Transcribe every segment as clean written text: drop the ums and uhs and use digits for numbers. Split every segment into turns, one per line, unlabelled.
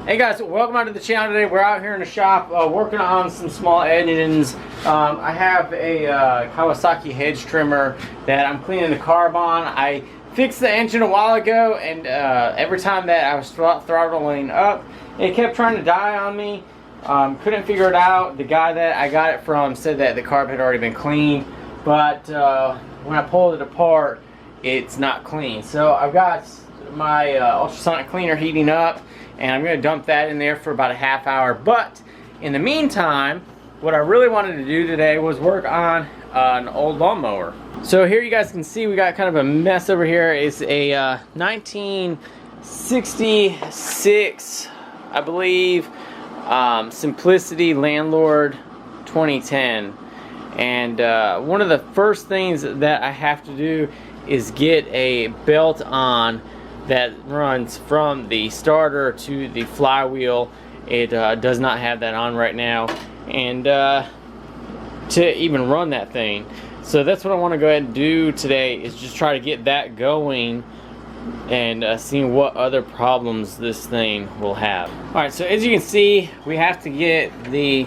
Hey guys, welcome out to the channel today. We're out here in the shop working on some small engines. I have a Kawasaki hedge trimmer that I'm cleaning the carb on. I fixed the engine a while ago, and every time that I was throttling up, it kept trying to die on me. Couldn't figure it out. The guy that I got it from said that the carb had already been cleaned, but when I pulled it apart, it's not clean. So I've got my ultrasonic cleaner heating up, and I'm going to dump that in there for about a half hour. But in the meantime, what I really wanted to do today was work on an old lawnmower. So here you guys can see we got kind of a mess over here. It's a 1966, I believe, Simplicity Landlord 2010. And one of the first things that I have to do is get a belt on that runs from the starter to the flywheel. It does not have that on right now, and to even run that thing. So that's what I want to go ahead and do today, is just try to get that going and seeing what other problems this thing will have. Alright, so as you can see, we have to get the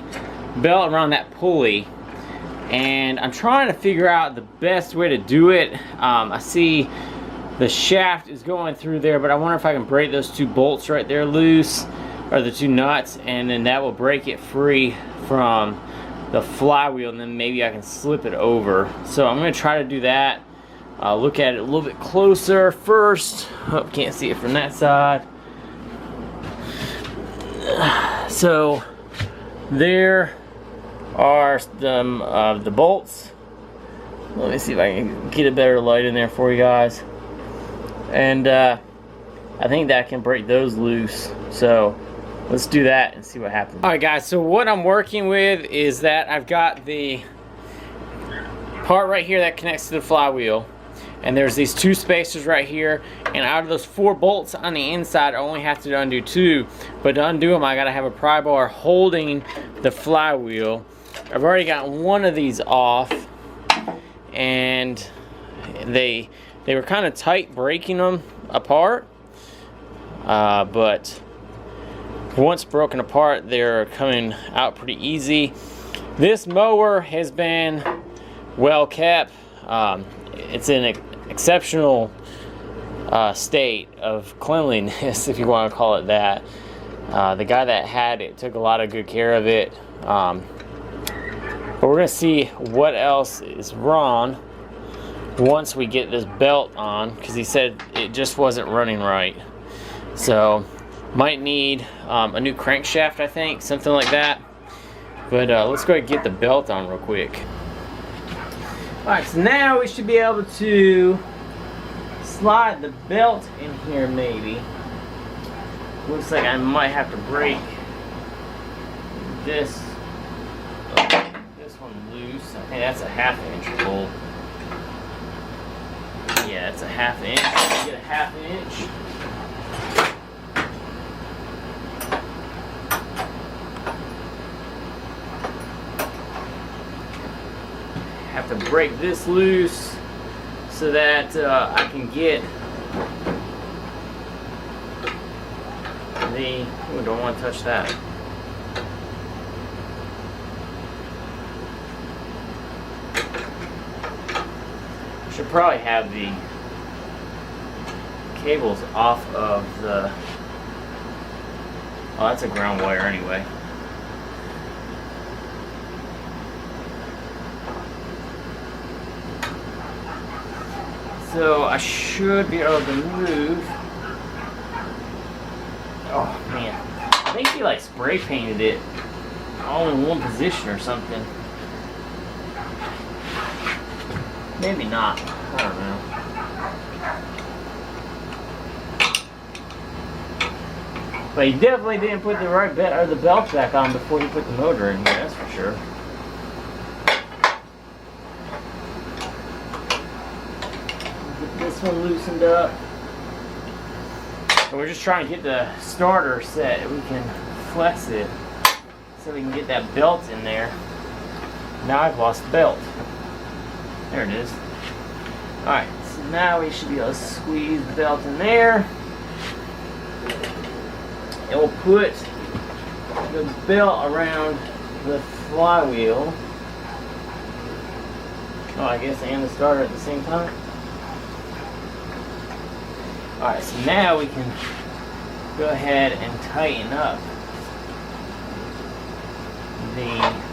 belt around that pulley, and I'm trying to figure out the best way to do it. I see the shaft is going through there, but I wonder if I can break those two bolts right there loose, or the two nuts, and then that will break it free from the flywheel, and then maybe I can slip it over. So I'm going to try to do that. Look at it a little bit closer first. Oh, can't see it from that side. So there are the bolts. Let me see if I can get a better light in there for you guys. And I think that can break those loose. So let's do that and see what happens. Alright guys, so what I'm working with is that I've got the part right here that connects to the flywheel, and there's these two spacers right here, and out of those 4 bolts on the inside, I only have to undo 2, but to undo them I gotta have a pry bar holding the flywheel. I've already got one of these off, and they were kind of tight breaking them apart, but once broken apart, they're coming out pretty easy. This mower has been well kept. It's in an exceptional state of cleanliness, if you want to call it that. The guy that had it took a lot of good care of it. But we're going to see what else is wrong once we get this belt on, because he said it just wasn't running right. So might need a new crankshaft, I think, something like that. But let's go ahead and get the belt on real quick. Alright, so now we should be able to slide the belt in here maybe. Looks like I might have to break this one loose. I think that's a 1/2 inch bolt. Yeah, it's a 1/2 inch. Get a 1/2 inch. Have to break this loose so that I can get the. Oh, don't want to touch that. Should probably have the cables off of the. Oh, that's a ground wire anyway. So I should be able to move. Oh man, I think he like spray painted it all in one position or something. Maybe not. I don't know. But he definitely didn't put the right belt or the belt back on before he put the motor in here. That's for sure. Get this one loosened up. So we're just trying to get the starter set. We can flex it so we can get that belt in there. Now I've lost the belt. There it is. Alright, so now we should be able to squeeze the belt in there. and we'll put the belt around the flywheel. Oh, I guess and the starter at the same time. Alright, so now we can go ahead and tighten up the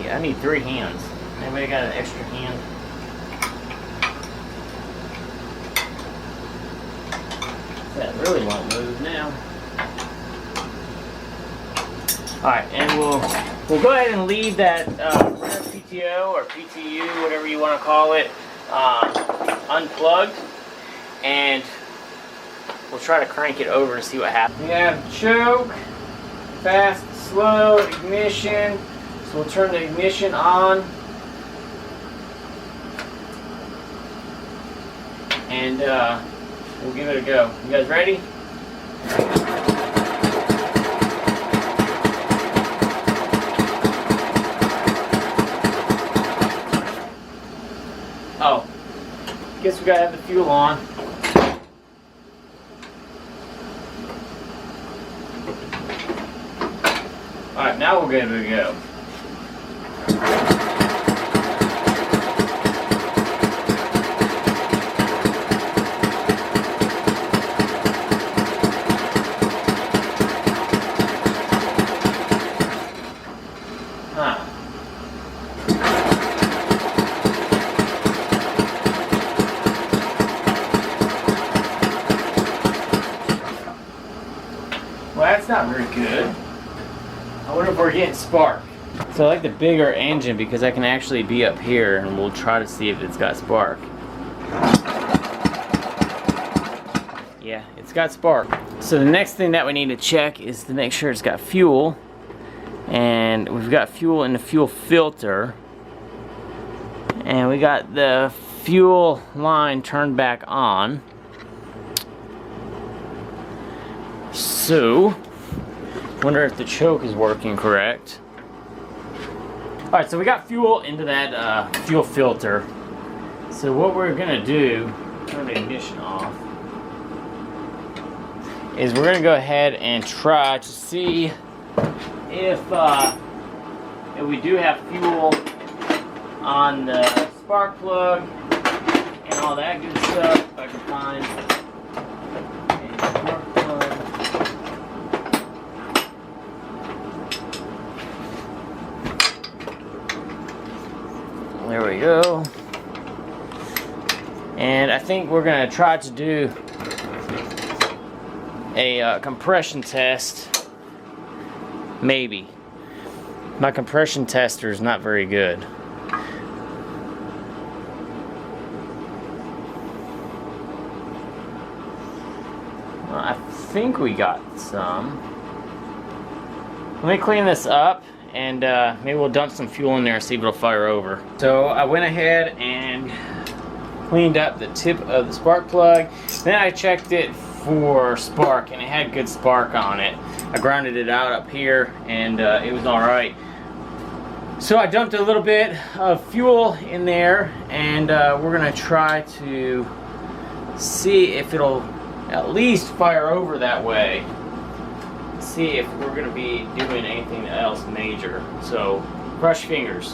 I need 3 hands. Anybody got an extra hand? That really won't move now. Alright, and we'll go ahead and leave that rear PTO or PTU, whatever you want to call it, unplugged, and we'll try to crank it over and see what happens. We have choke, fast, slow, ignition. So we'll turn the ignition on, and we'll give it a go. You guys ready? Oh, guess we gotta have the fuel on. Alright, now we'll give it a go. Well, that's not very good. I wonder if we're getting spark. So I like the bigger engine because I can actually be up here, and we'll try to see if it's got spark. Yeah, it's got spark. So the next thing that we need to check is to make sure it's got fuel. And we've got fuel in the fuel filter. And we got the fuel line turned back on. So, wonder if the choke is working correct. Alright, so we got fuel into that fuel filter. So what we're gonna do, turn the ignition off, is we're gonna go ahead and try to see if we do have fuel on the spark plug and all that good stuff. If I can find a spark plug. There we go. And I think we're going to try to do a compression test. Maybe. My compression tester is not very good. Well, I think we got some. Let me clean this up. And maybe we'll dump some fuel in there and see if it'll fire over. So I went ahead and cleaned up the tip of the spark plug. Then I checked it for spark, and it had good spark on it. I grounded it out up here, and it was all right. So I dumped a little bit of fuel in there, and we're gonna try to see if it'll at least fire over that way. See if we're going to be doing anything else major. So, brush fingers.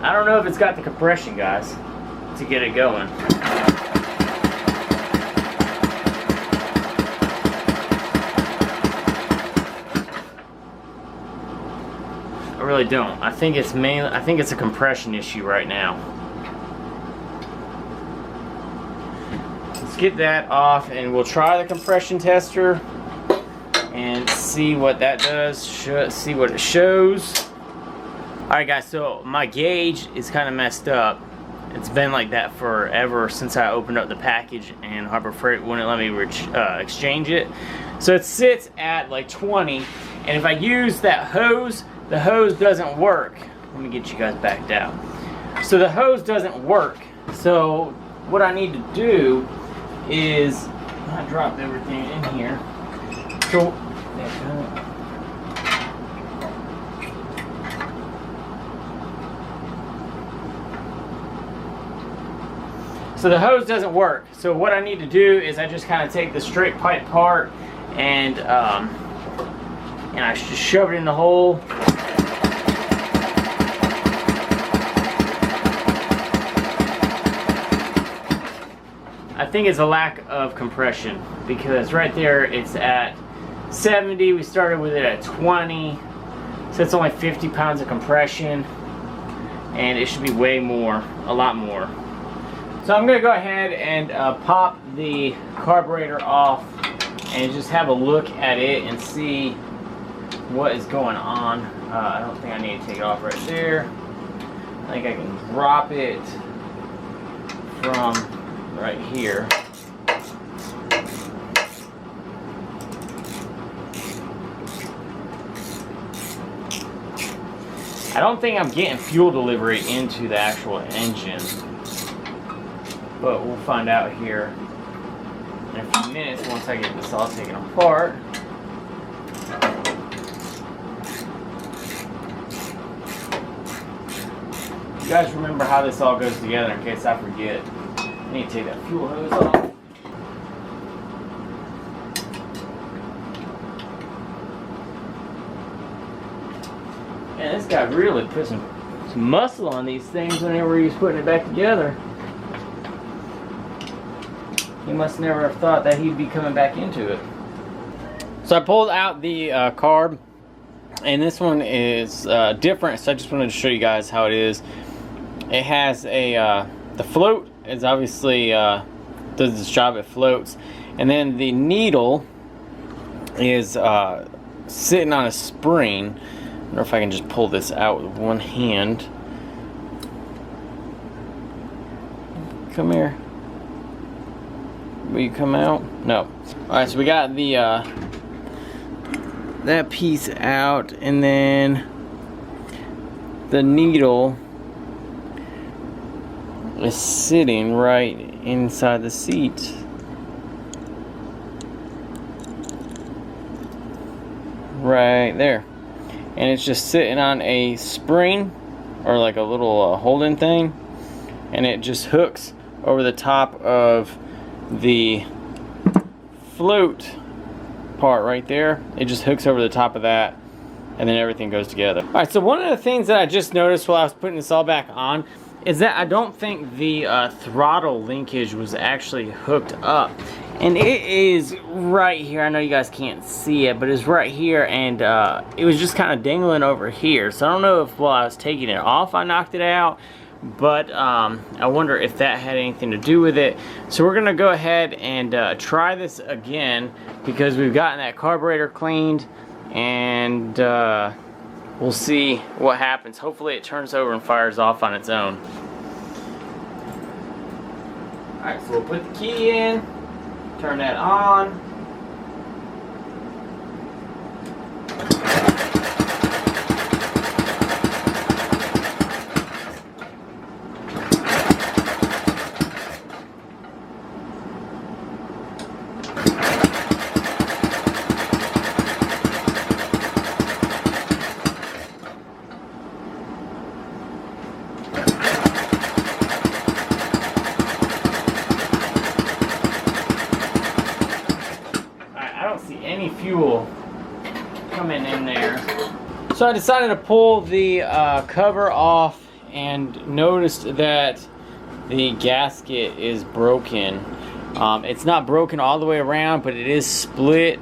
I don't know if it's got the compression, guys, to get it going. I really don't. I think it's a compression issue right now. Let's get that off, and we'll try the compression tester and see what that does. See what it shows. Alright guys, so my gauge is kind of messed up. It's been like that forever since I opened up the package and Harbor Freight wouldn't let me exchange it. So it sits at like 20, and if I use that hose, the hose doesn't work. Let me get you guys backed out. So the hose doesn't work. So what I need to do is, I dropped everything in here. So the hose doesn't work. So what I need to do is I just kind of take the straight pipe part and I just shove it in the hole. I think it's a lack of compression, because right there it's at 70. We started with it at 20, so it's only 50 pounds of compression, and it should be way more, a lot more. So I'm gonna go ahead and pop the carburetor off and just have a look at it and see what is going on. I don't think I need to take it off right there. I think I can drop it from right here. I don't think I'm getting fuel delivery into the actual engine, but we'll find out here in a few minutes once I get this all taken apart. You guys remember how this all goes together in case I forget. I need to take that fuel hose off. Man, this guy really put some muscle on these things whenever he was putting it back together. He must never have thought that he'd be coming back into it. So I pulled out the carb, and this one is different, so I just wanted to show you guys how it is. It has a, the float is obviously, does this job, it floats. And then the needle is sitting on a spring. I wonder if I can just pull this out with one hand. Come here. Will you come out? No. Alright, so we got the that piece out, and then the needle is sitting right inside the seat. Right there. And it's just sitting on a spring, or like a little holding thing, and it just hooks over the top of the float part right there. It just hooks over the top of that, and then everything goes together. Alright, so one of the things that I just noticed while I was putting this all back on is that I don't think the throttle linkage was actually hooked up. And it is right here. I know you guys can't see it, but it's right here, and it was just kind of dangling over here. So I don't know if while I was taking it off I knocked it out, but I wonder if that had anything to do with it. So we're gonna go ahead and try this again, because we've gotten that carburetor cleaned, and we'll see what happens. Hopefully it turns over and fires off on its own. Alright, so we'll put the key in, turn that on. Any fuel coming in there. So I decided to pull the cover off, and noticed that the gasket is broken. It's not broken all the way around, but it is split,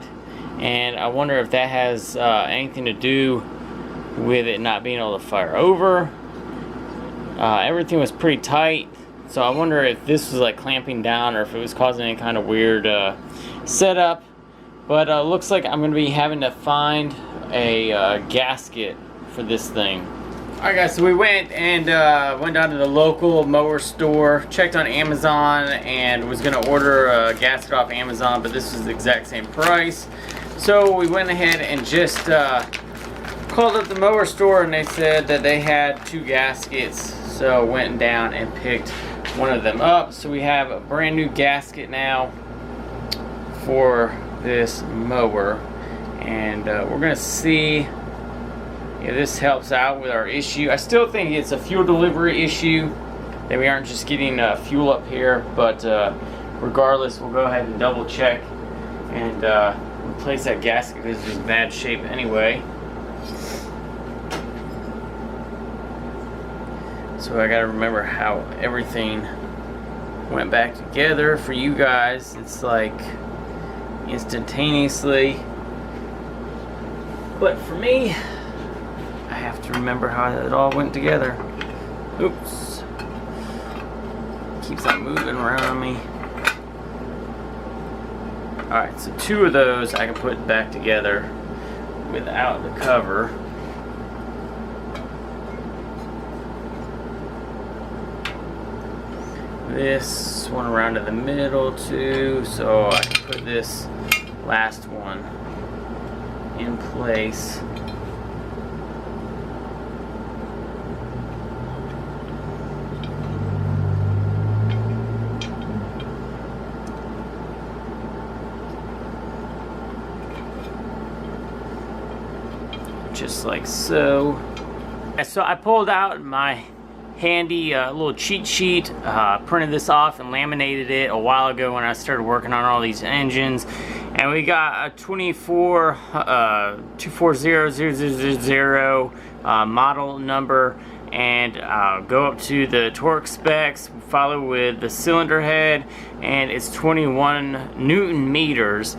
and I wonder if that has anything to do with it not being able to fire over. Everything was pretty tight, so I wonder if this was like clamping down, or if it was causing any kind of weird setup. But looks like I'm going to be having to find a gasket for this thing. Alright guys, so we went down to the local mower store, checked on Amazon, and was going to order a gasket off Amazon, but this was the exact same price. So we went ahead and just called up the mower store, and they said that they had 2 gaskets. So went down and picked one of them up. So we have a brand new gasket now for this mower, and we're going to see if this helps out with our issue. I still think it's a fuel delivery issue, that we aren't just getting fuel up here, but regardless, we'll go ahead and double check and replace that gasket because it's in bad shape anyway. So I gotta remember how everything went back together for you guys. It's like instantaneously, but for me, I have to remember how it all went together. Oops. Keeps on moving around on me. Alright, so 2 of those I can put back together without the cover. This one around to the middle too, so I can put this last one in place. Just like so. So I pulled out my handy little cheat sheet, printed this off and laminated it a while ago when I started working on all these engines, and we got a 2400000 model number, and go up to the torque specs, follow with the cylinder head, and it's 21 Newton meters,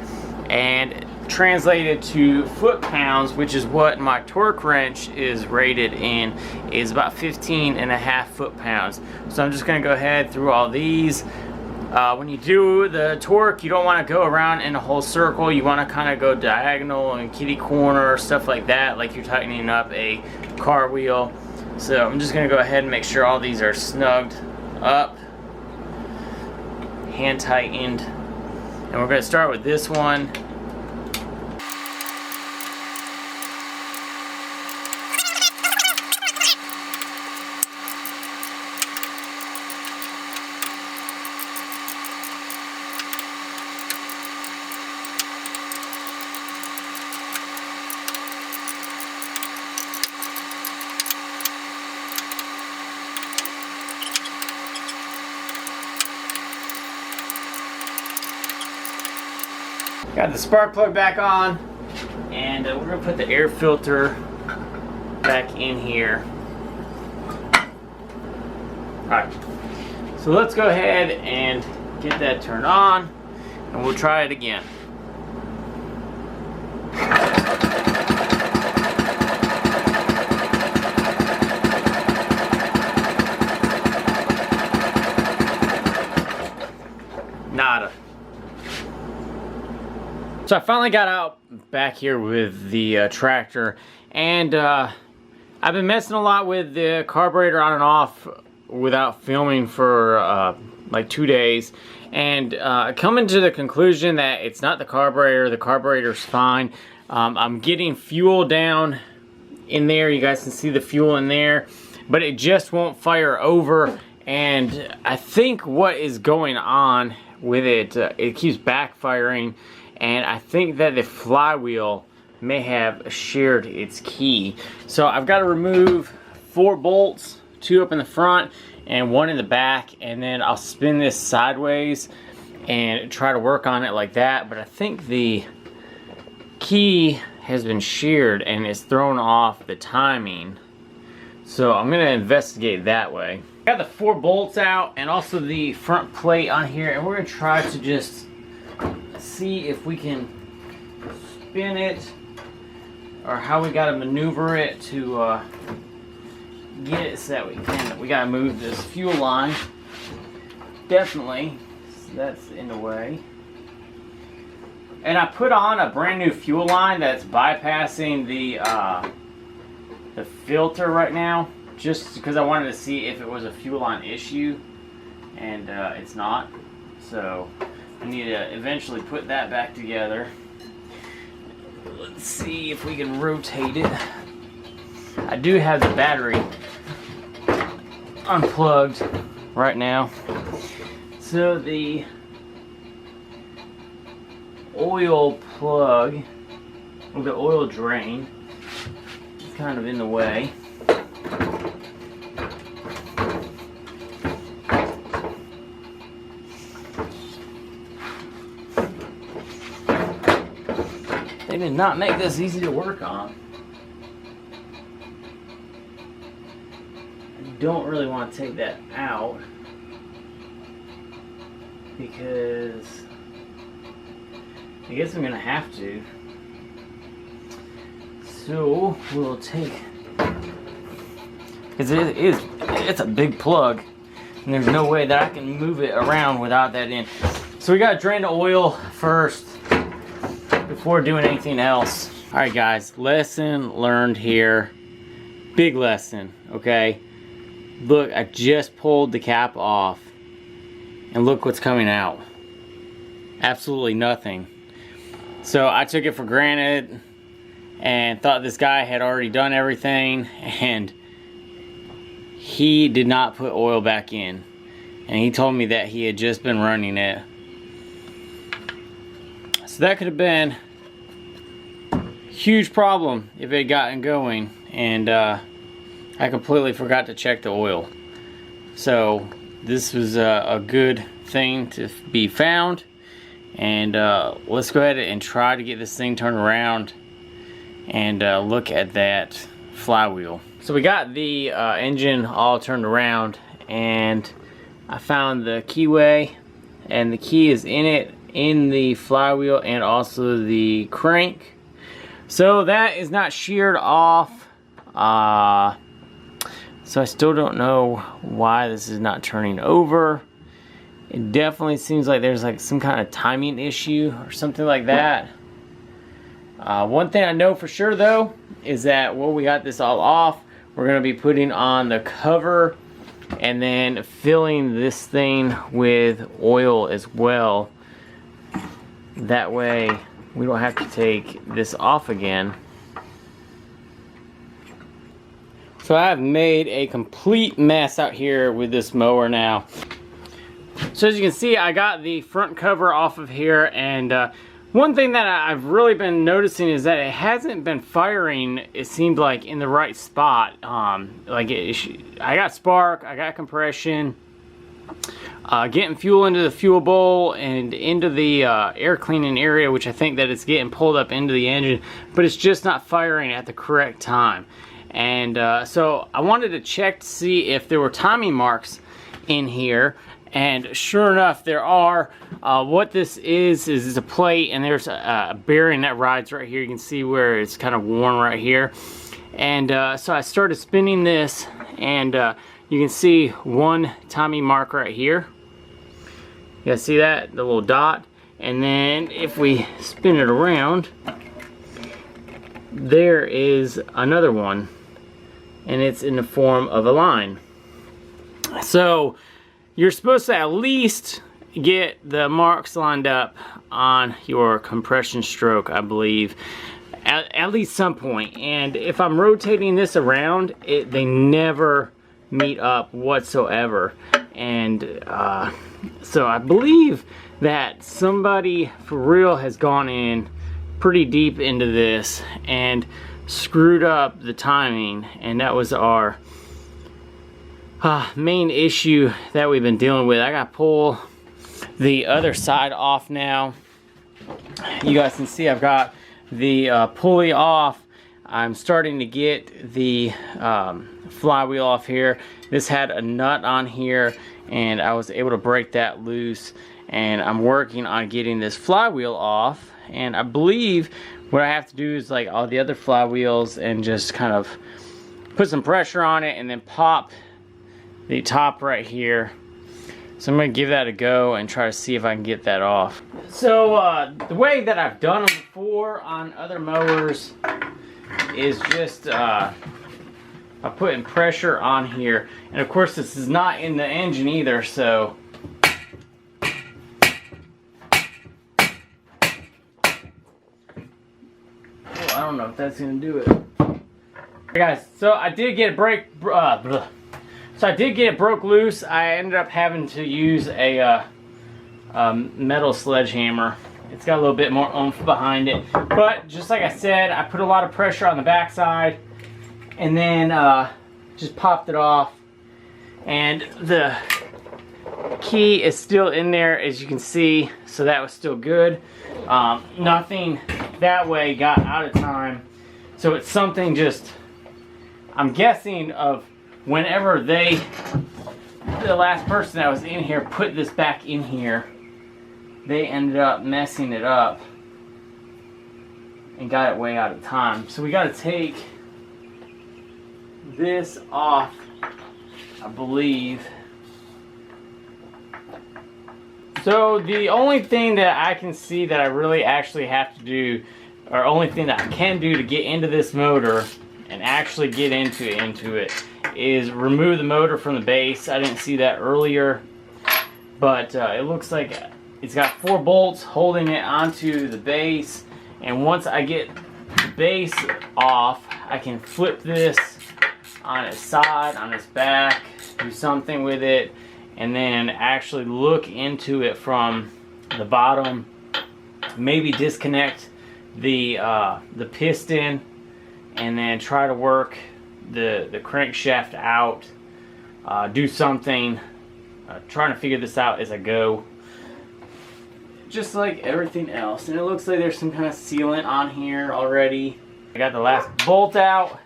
and translated to foot-pounds, which is what my torque wrench is rated in, is about 15.5 foot-pounds. So I'm just going to go ahead through all these. When you do the torque, you don't want to go around in a whole circle. You want to kind of go diagonal and kitty corner, stuff like that, like you're tightening up a car wheel. So I'm just going to go ahead and make sure all these are snugged up, hand tightened, and we're going to start with this one. Got the spark plug back on, and we're going to put the air filter back in here. Alright, so let's go ahead and get that turned on, and we'll try it again. Nada. So I finally got out back here with the tractor, and I've been messing a lot with the carburetor on and off without filming for like 2 days, and coming to the conclusion that it's not the carburetor's fine. I'm getting fuel down in there, you guys can see the fuel in there, but it just won't fire over, and I think what is going on with it, it keeps backfiring. And I think that the flywheel may have shared its key. So I've got to remove 4 bolts, 2 up in the front and 1 in the back, and then I'll spin this sideways and try to work on it like that. But I think the key has been sheared and it's thrown off the timing. So I'm going to investigate that way. Got the 4 bolts out and also the front plate on here, and we're going to try to just see if we can spin it, or how we got to maneuver it to get it so that we got to move this fuel line. Definitely, so that's in the way. And I put on a brand new fuel line that's bypassing the filter right now. just because I wanted to see if it was a fuel line issue, and it's not. So I need to eventually put that back together. Let's see if we can rotate it. I do have the battery unplugged right now. So the oil plug, or the oil drain, is kind of in the way. They did not make this easy to work on. I don't really want to take that out because I guess I'm gonna have to. So we'll take, because it's a big plug, and there's no way that I can move it around without that in. So we gotta drain the oil first before doing anything else. All right, guys, lesson learned here. Big lesson, okay? Look, I just pulled the cap off, and look what's coming out. Absolutely nothing. So I took it for granted and thought this guy had already done everything, and he did not put oil back in. And he told me that he had just been running it. So that could have been a huge problem if it had gotten going, and I completely forgot to check the oil. So this was a good thing to be found, and let's go ahead and try to get this thing turned around and look at that flywheel. So we got the engine all turned around, and I found the keyway, and the key is in it, in the flywheel and also the crank. So that is not sheared off. So I still don't know why this is not turning over. It definitely seems like there's like some kind of timing issue or something like that. One thing I know for sure though is that when we got this all off, we're going to be putting on the cover and then filling this thing with oil as well. That way we don't have to take this off again. So I've made a complete mess out here with this mower now. So as you can see, I got the front cover off of here, and one thing that I've really been noticing is that it hasn't been firing, it seemed like, in the right spot. I got spark, I got compression, getting fuel into the fuel bowl and into the air cleaning area, which I think that it's getting pulled up into the engine, but it's just not firing at the correct time. And so I wanted to check to see if there were timing marks in here, and sure enough there are. What this is a plate, and there's a bearing that rides right here. You can see where it's kind of worn right here. And so I started spinning this, and you can see one timing mark right here. You guys see that? The little dot. And then if we spin it around, there is another one, and it's in the form of a line. So you're supposed to at least get the marks lined up on your compression stroke, I believe, at least some point. And if I'm rotating this around, they never meet up whatsoever. And so I believe that somebody for real has gone in pretty deep into this and screwed up the timing, and that was our main issue that we've been dealing with. I gotta pull the other side off now. You guys can see I've got the pulley off. I'm starting to get the flywheel off here. This had a nut on here, and I was able to break that loose, and I'm working on getting this flywheel off. And I believe what I have to do is like all the other flywheels and just kind of put some pressure on it and then pop the top right here. So I'm going to give that a go and try to see if I can get that off. So the way that I've done them before on other mowers is just by putting pressure on here. And of course this is not in the engine either, so I don't know if that's gonna do it. Hey guys, so I did get it broke loose. I ended up having to use a metal sledgehammer. It's got a little bit more oomph behind it, but just like I said, I put a lot of pressure on the backside and then just popped it off, and the key is still in there, as you can see, so that was still good. Nothing that way got out of time, so it's something just, I'm guessing, of whenever the last person that was in here put this back in here, they ended up messing it up and got it way out of time. So we got to take this off, I believe. So the only thing that I can see that I really actually have to do, or only thing that I can do to get into this motor and actually get into it, is remove the motor from the base. I didn't see that earlier, but it looks like it's got 4 bolts holding it onto the base, and once I get the base off, I can flip this on its side, on its back, do something with it, and then actually look into it from the bottom, maybe disconnect the piston, and then try to work the crankshaft out, do something, trying to figure this out as I go, just like everything else. And it looks like there's some kind of sealant on here already. I got the last bolt out.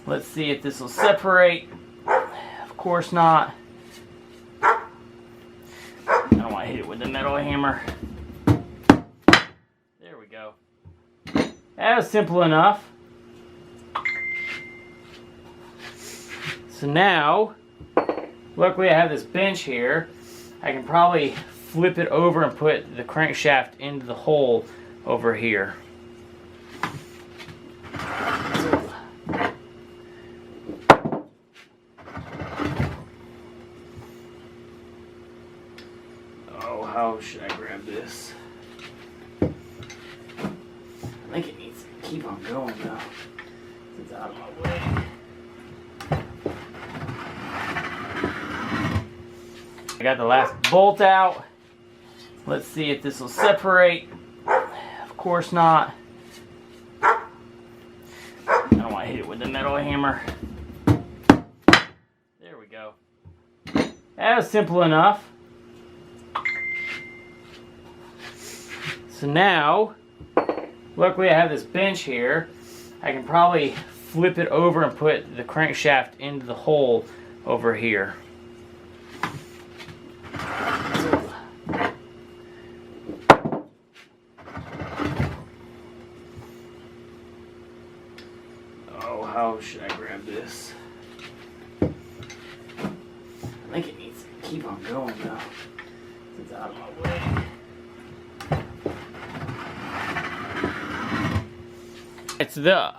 Let's see if this will separate. Of course not. I don't want to hit it with the metal hammer. There we go. That was simple enough. So now, luckily I have this bench here. I can probably flip it over and put the crankshaft into the hole over here. Oh, how should I grab this? I think it needs to keep on going though. It's out of my way. I got the last bolt out. Let's see if this will separate. Of course not. I don't want to hit it with the metal hammer. There we go. That was simple enough. So now, luckily I have this bench here. I can probably flip it over and put the crankshaft into the hole over here. Oh, how should I grab this? I think it needs to keep on going though. It's out of my way.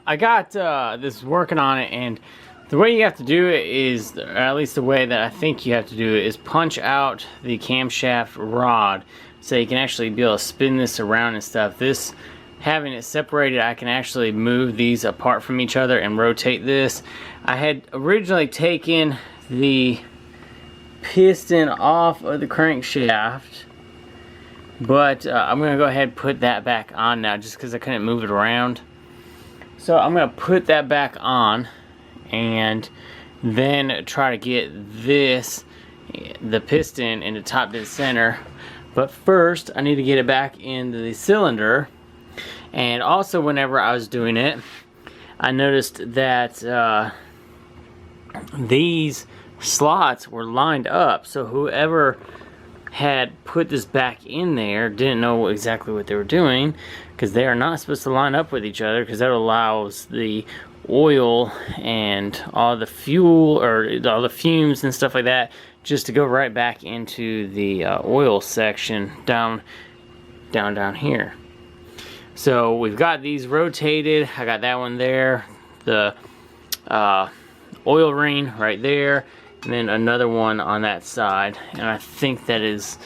I got this working on it, and the way you have to do it is, or at least the way that I think you have to do it, is punch out the camshaft rod so you can actually be able to spin this around and stuff. This, having it separated, I can actually move these apart from each other and rotate this. I had originally taken the piston off of the crankshaft, but I'm going to go ahead and put that back on now just because I couldn't move it around. So I'm going to put that back on and then try to get this, the piston, into top dead center. But first I need to get it back into the cylinder. And also, whenever I was doing it, I noticed that these slots were lined up, so whoever had put this back in there didn't know exactly what they were doing, because they are not supposed to line up with each other, because that allows the oil and all the fuel, or all the fumes and stuff like that, just to go right back into the oil section down here. So we've got these rotated. I got that one there. The oil ring right there, and then another one on that side. And I think that is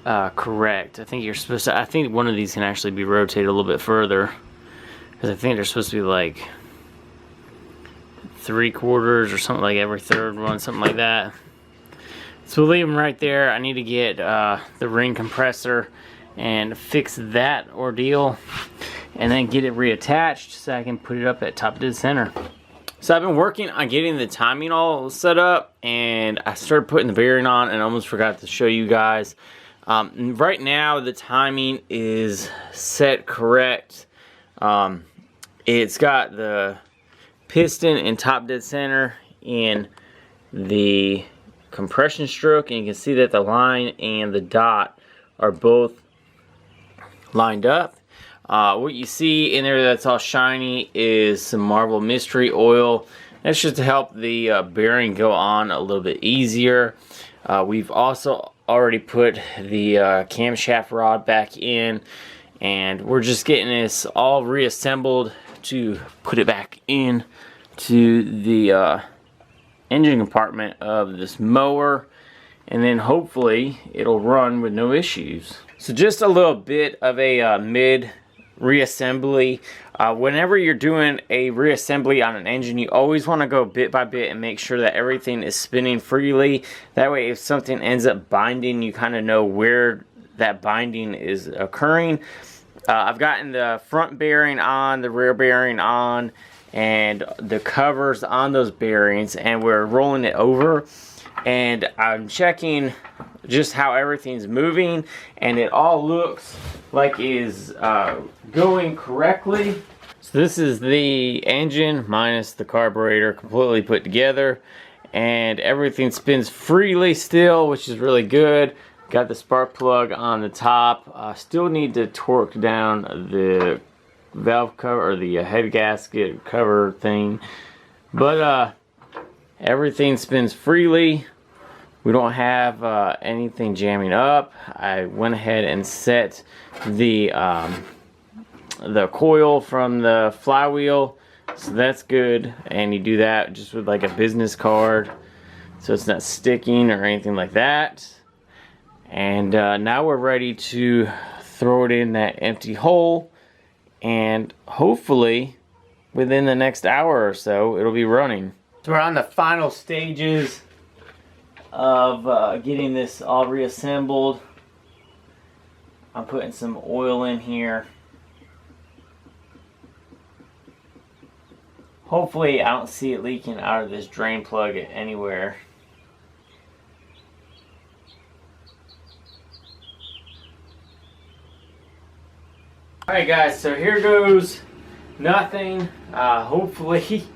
correct. I think you're supposed to, I think one of these can actually be rotated a little bit further, because I think they're supposed to be like 3/4 or something, like every third one, something like that. So we'll leave them right there. I need to get the ring compressor and fix that ordeal, and then get it reattached so I can put it up at top dead center. So I've been working on getting the timing all set up, and I started putting the bearing on and I almost forgot to show you guys. Right now the timing is set correct. It's got the piston in top dead center in the compression stroke, and you can see that the line and the dot are both lined up. What you see in there that's all shiny is some Marble Mystery oil. That's just to help the bearing go on a little bit easier. We've also already put the camshaft rod back in, and we're just getting this all reassembled to put it back in to the engine compartment of this mower, and then hopefully it'll run with no issues. So just a little bit of a mid reassembly. Whenever you're doing a reassembly on an engine, you always want to go bit by bit and make sure that everything is spinning freely. That way if something ends up binding, you kind of know where that binding is occurring. I've gotten the front bearing on, the rear bearing on, and the covers on those bearings, and we're rolling it over, and I'm checking just how everything's moving, and it all looks like it is going correctly. So this is the engine minus the carburetor completely put together, and everything spins freely still, which is really good. Got the spark plug on the top. Still need to torque down the valve cover, or the head gasket cover thing, but everything spins freely. We don't have anything jamming up. I went ahead and set the coil from the flywheel, so that's good. And you do that just with like a business card, so it's not sticking or anything like that. And now we're ready to throw it in that empty hole, and hopefully within the next hour or so it'll be running. So we're on the final stages of getting this all reassembled. I'm putting some oil in here. Hopefully I don't see it leaking out of this drain plug anywhere. Alright guys, so here goes nothing. Hopefully,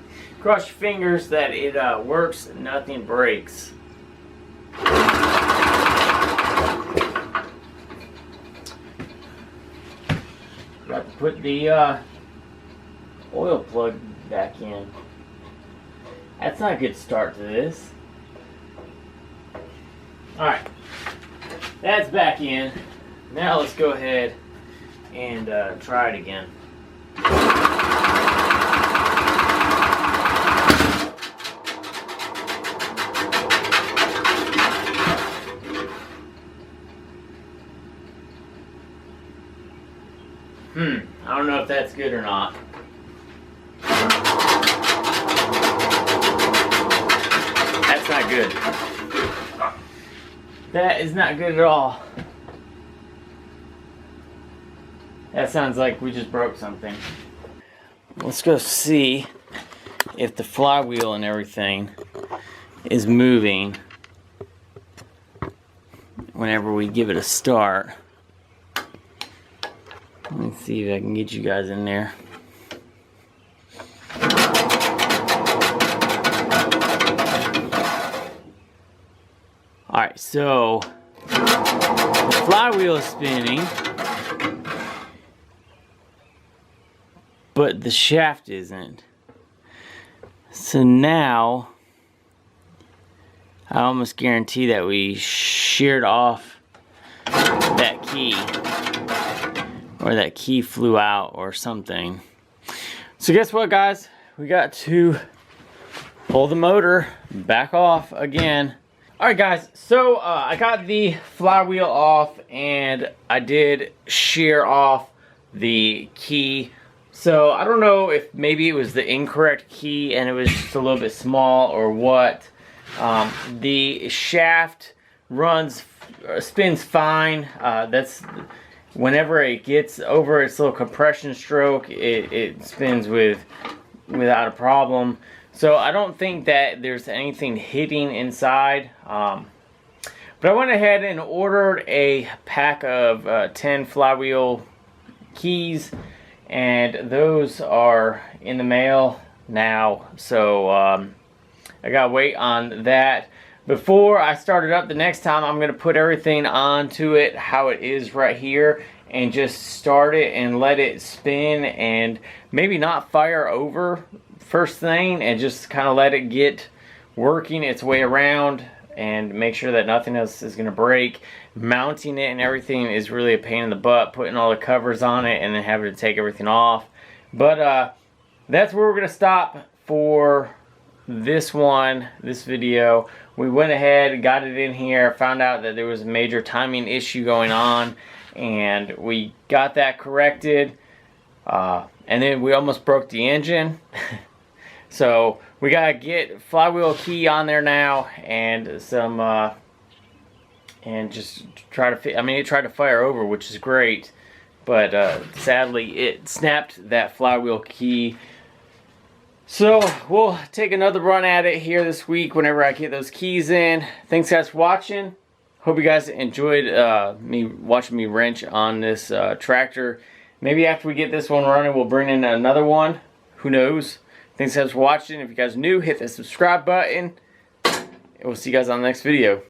cross your fingers that it works and nothing breaks. Got to put the oil plug back in. That's not a good start to this. Alright, that's back in. Now let's go ahead and try it again. I don't know if that's good or not. That's not good. That is not good at all. That sounds like we just broke something. Let's go see if the flywheel and everything is moving whenever we give it a start. Let me see if I can get you guys in there. Alright, so the flywheel is spinning, but the shaft isn't. So now I almost guarantee that we sheared off that key, or that key flew out or something. So guess what, guys? We got to pull the motor back off again. Alright guys, so I got the flywheel off and I did shear off the key. So I don't know if maybe it was the incorrect key and it was just a little bit small or what. The shaft spins fine. That's whenever it gets over its little compression stroke, it spins without a problem. So I don't think that there's anything hitting inside. But I went ahead and ordered a pack of 10 flywheel keys, and those are in the mail now. So I gotta wait on that. Before I start it up the next time, I'm gonna put everything onto it how it is right here and just start it and let it spin, and maybe not fire over first thing, and just kind of let it get working its way around and make sure that nothing else is going to break. Mounting it and everything is really a pain in the butt, putting all the covers on it and then having to take everything off. But that's where we're going to stop for this video. We went ahead, got it in here, found out that there was a major timing issue going on, and we got that corrected. And then we almost broke the engine. So we gotta get flywheel key on there now, and some and just try to it tried to fire over, which is great, but sadly it snapped that flywheel key. So we'll take another run at it here this week whenever I get those keys in. Thanks guys for watching. Hope you guys enjoyed watching me wrench on this tractor. Maybe after we get this one running, we'll bring in another one. Who knows? Thanks guys for watching. If you guys are new, hit the subscribe button. And we'll see you guys on the next video.